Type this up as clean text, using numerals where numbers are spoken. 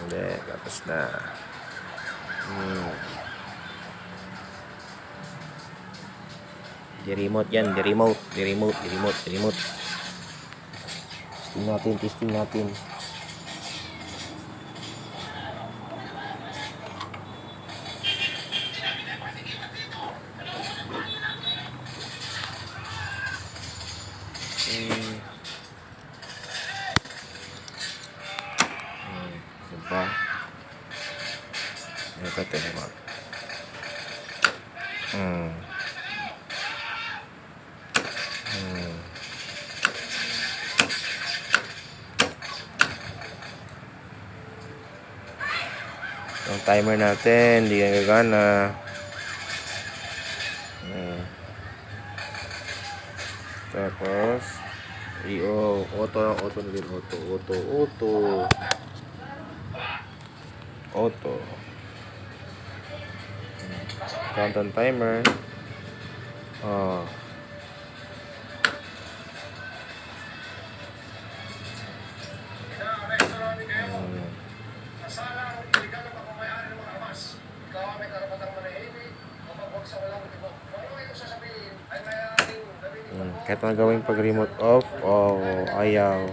Hindi, tapos na. Di-remote yan, di-remote. Testing natin. Diba? Ito, remote. Yung timer natin, hindi gagana. Tapos, auto na din. Auto. Countdown timer. Kahit na gawin pag remote off o ayaw,